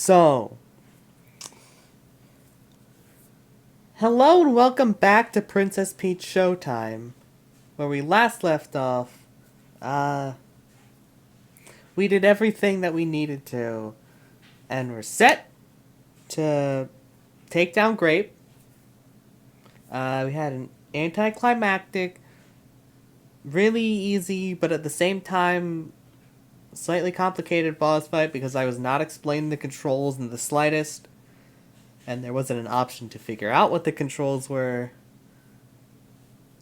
So, hello and welcome back to Princess Peach Showtime. Where we last left off, uh, we did everything that we needed to, and we're set to take down Grape. We had an anticlimactic, really easy, but at the same time, slightly complicated boss fight because I was not explaining the controls in the slightest, and there wasn't an option to figure out what the controls were.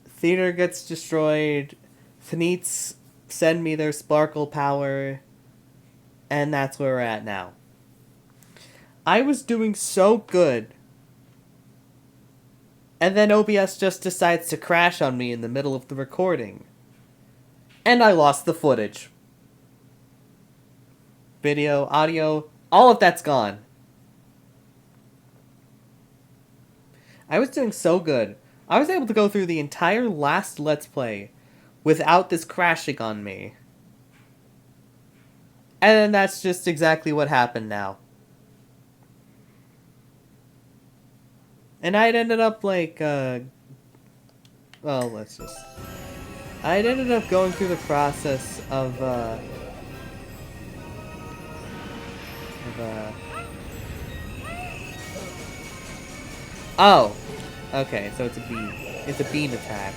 Theater gets destroyed. Thaneets send me their sparkle power. And that's where we're at now. I was doing so good. And then OBS just decides to crash on me in the middle of the recording. And I lost the footage. Video, audio, all of that's gone. I was doing so good. I was able to go through the entire last Let's Play without this crashing on me. And then that's just exactly what happened now. And I'd ended up like, I'd ended up going through the process of oh! Okay, so it's a beam. It's a beam attack.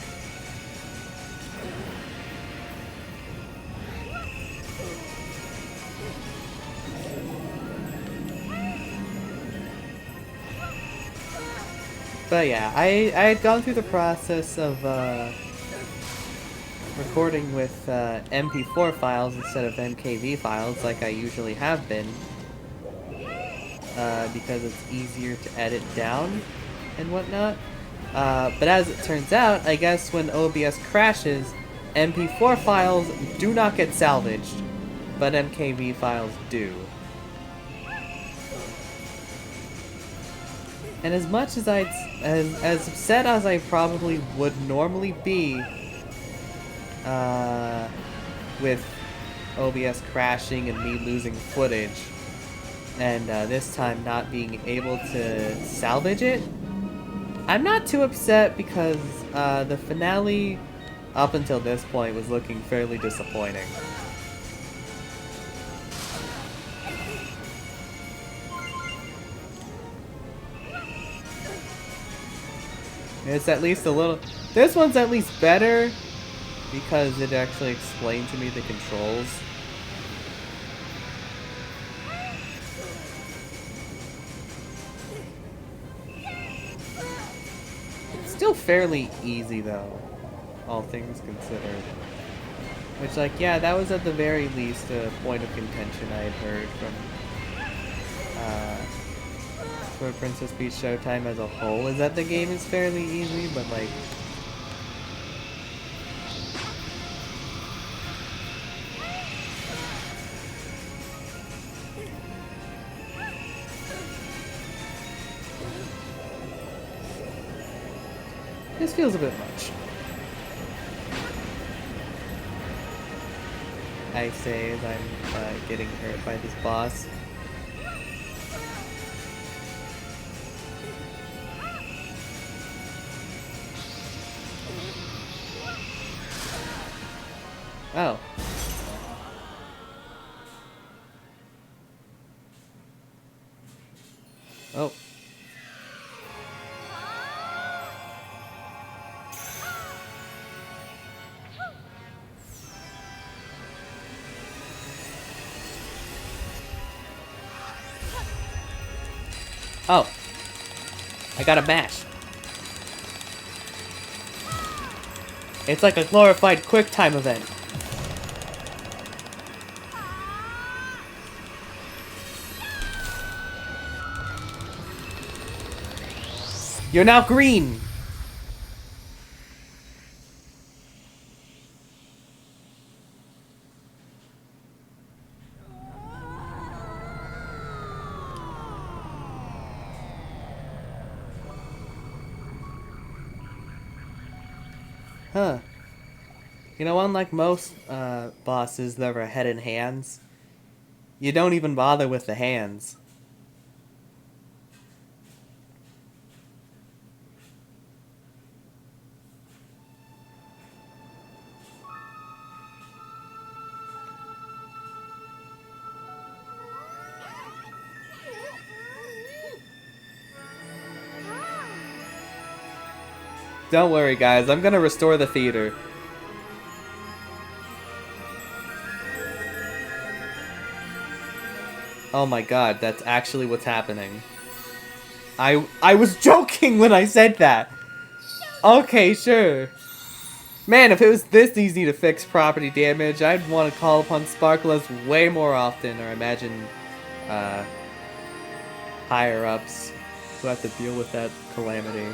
But yeah, I had gone through the process of recording with MP4 files instead of MKV files like I usually have been. Because it's easier to edit down and whatnot. But as it turns out, I guess when OBS crashes, MP4 files do not get salvaged, but MKV files do. And as much as as upset as I probably would normally be with OBS crashing and me losing footage, and this time not being able to salvage it, I'm not too upset because the finale up until this point was looking fairly disappointing. It's at least a little... This one's at least better because it actually explained to me the controls. It's still fairly easy though, all things considered. Which, like, yeah, that was at the very least a point of contention I had heard from for Princess Peach Showtime as a whole, is that the game is fairly easy, but like... This feels a bit much. I say as I'm getting hurt by this boss. Oh. Oh. Oh. I got a mash. It's like a glorified QuickTime event. You're now green! Huh. You know, unlike most bosses that are head and hands, you don't even bother with the hands. Don't worry, guys. I'm gonna restore the theater. Oh my god, that's actually what's happening. I was joking when I said that. Okay, sure. Man, if it was this easy to fix property damage, I'd want to call upon Sparklers way more often, or imagine uh, higher-ups who have to deal with that calamity.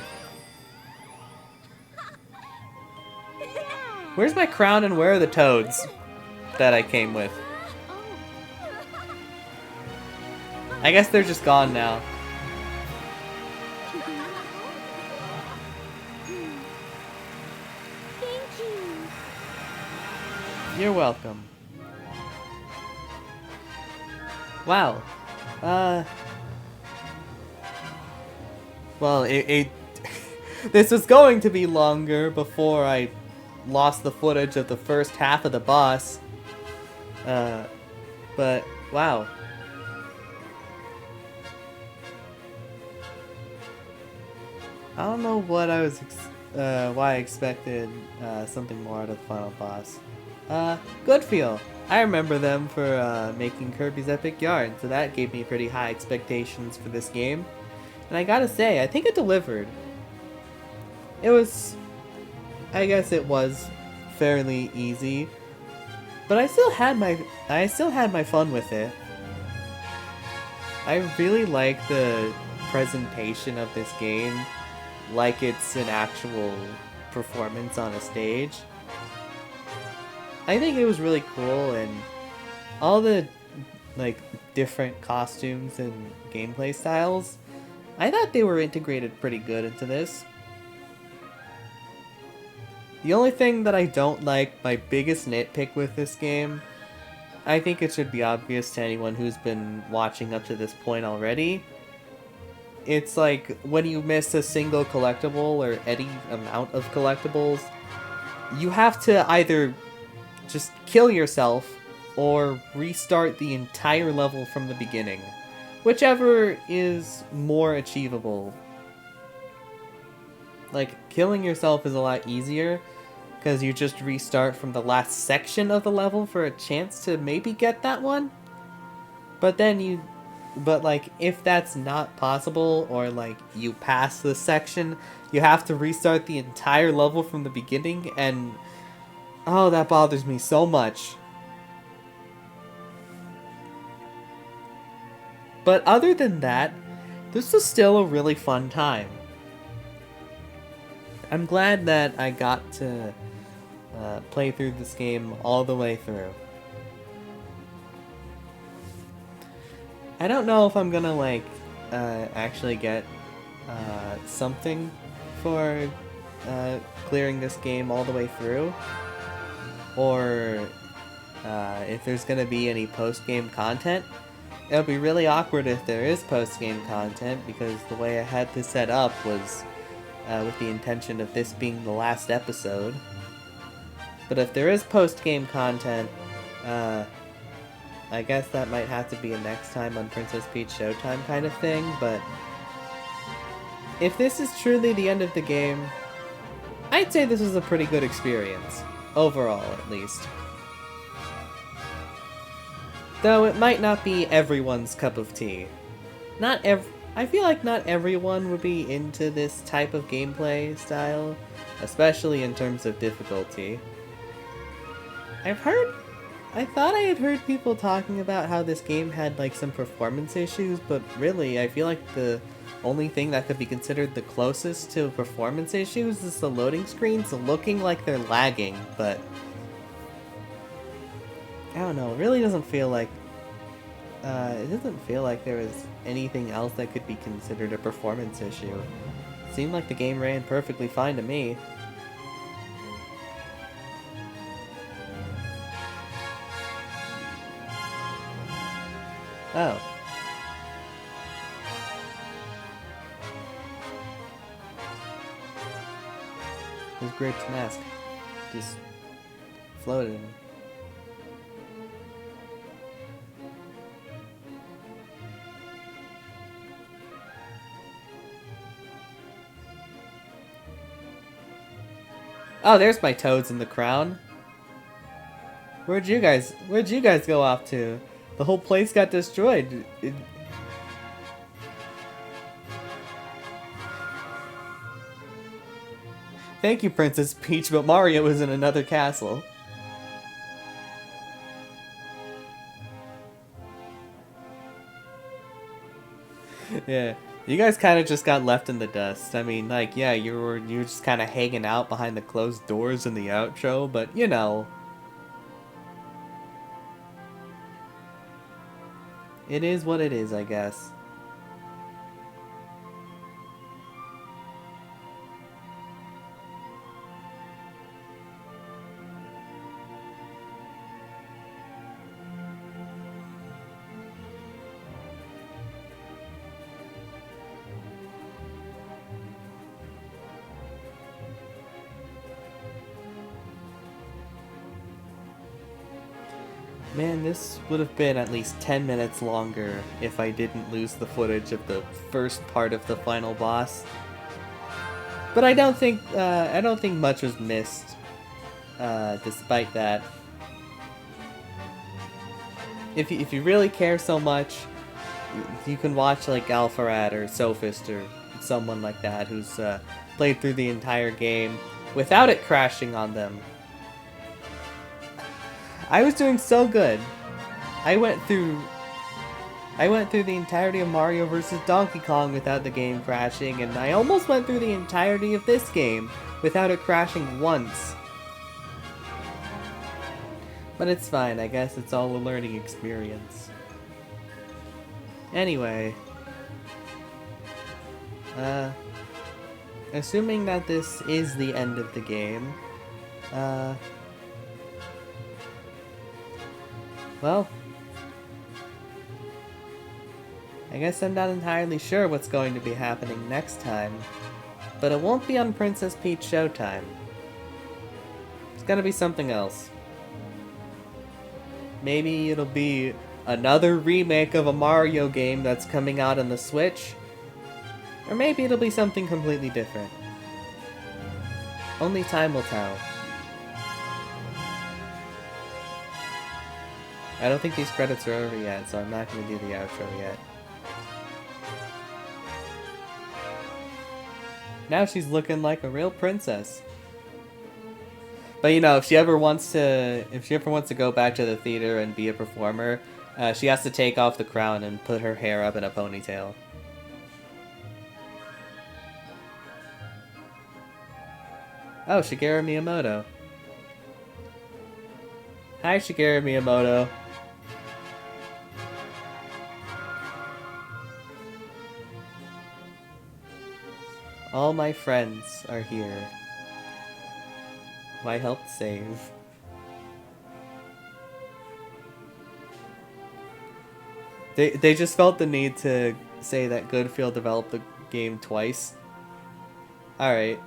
Where's my crown and where are the toads that I came with? I guess they're just gone now. You're welcome. Wow. Well, it this was going to be longer before I lost the footage of the first half of the boss. But wow. I don't know what I was why I expected something more out of the final boss. Good feel. I remember them for making Kirby's Epic Yarn, so that gave me pretty high expectations for this game. And I gotta say, I think it delivered. It was... I guess it was fairly easy, but I still had my fun with it. I really like the presentation of this game, like it's an actual performance on a stage. I think it was really cool, and all the like different costumes and gameplay styles, I thought they were integrated pretty good into this. The only thing that I don't like, my biggest nitpick with this game, I think it should be obvious to anyone who's been watching up to this point already. It's like, when you miss a single collectible or any amount of collectibles, you have to either just kill yourself or restart the entire level from the beginning. Whichever is more achievable. Like, killing yourself is a lot easier, because you just restart from the last section of the level for a chance to maybe get that one. But then but like, if that's not possible, or like, you pass the section, you have to restart the entire level from the beginning, and oh, that bothers me so much. But other than that, this was still a really fun time. I'm glad that I got to play through this game all the way through. I don't know if I'm gonna like actually get something for clearing this game all the way through, or if there's gonna be any post-game content. It'll be really awkward if there is post-game content, because the way I had this set up was with the intention of this being the last episode. But if there is post-game content, I guess that might have to be a next time on Princess Peach Showtime kind of thing, but if this is truly the end of the game, I'd say this was a pretty good experience. Overall, at least. Though it might not be everyone's cup of tea. I feel like not everyone would be into this type of gameplay style, especially in terms of difficulty. I thought I had heard people talking about how this game had like some performance issues, but really, I feel like the only thing that could be considered the closest to performance issues is the loading screens looking like they're lagging, but I don't know, it really doesn't feel like there was anything else that could be considered a performance issue. It seemed like the game ran perfectly fine to me. Oh. It was Grape's mask. Just floated. Oh, there's my toads in the crown. Where'd you guys go off to? The whole place got destroyed. Thank you, Princess Peach, but Mario is in another castle. Yeah, you guys kind of just got left in the dust. I mean, like, yeah, you were just kind of hanging out behind the closed doors in the outro, but you know, it is what it is, I guess. Man, this would have been at least 10 minutes longer if I didn't lose the footage of the first part of the final boss. But I don't think much was missed, despite that. If you really care so much, you can watch like Alpharad or Sophist or someone like that who's played through the entire game without it crashing on them. I was doing so good. I went through the entirety of Mario vs. Donkey Kong without the game crashing, and I almost went through the entirety of this game without it crashing once. But it's fine, I guess it's all a learning experience. Anyway, assuming that this is the end of the game, well, I guess I'm not entirely sure what's going to be happening next time, but it won't be on Princess Peach Showtime. It's gonna be something else. Maybe it'll be another remake of a Mario game that's coming out on the Switch, or maybe it'll be something completely different. Only time will tell. I don't think these credits are over yet, so I'm not going to do the outro yet. Now she's looking like a real princess. But you know, if she ever wants to go back to the theater and be a performer, she has to take off the crown and put her hair up in a ponytail. Oh, Shigeru Miyamoto. Hi, Shigeru Miyamoto. All my friends are here. I helped save. They just felt the need to say that Goodfield developed the game twice. Alright.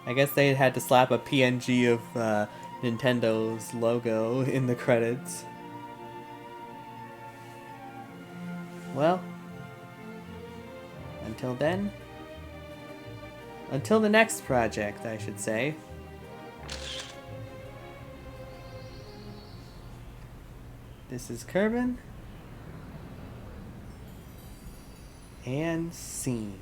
I guess they had to slap a PNG of Nintendo's logo in the credits. Well, until then, until the next project, I should say. This is Kerbin, and scene.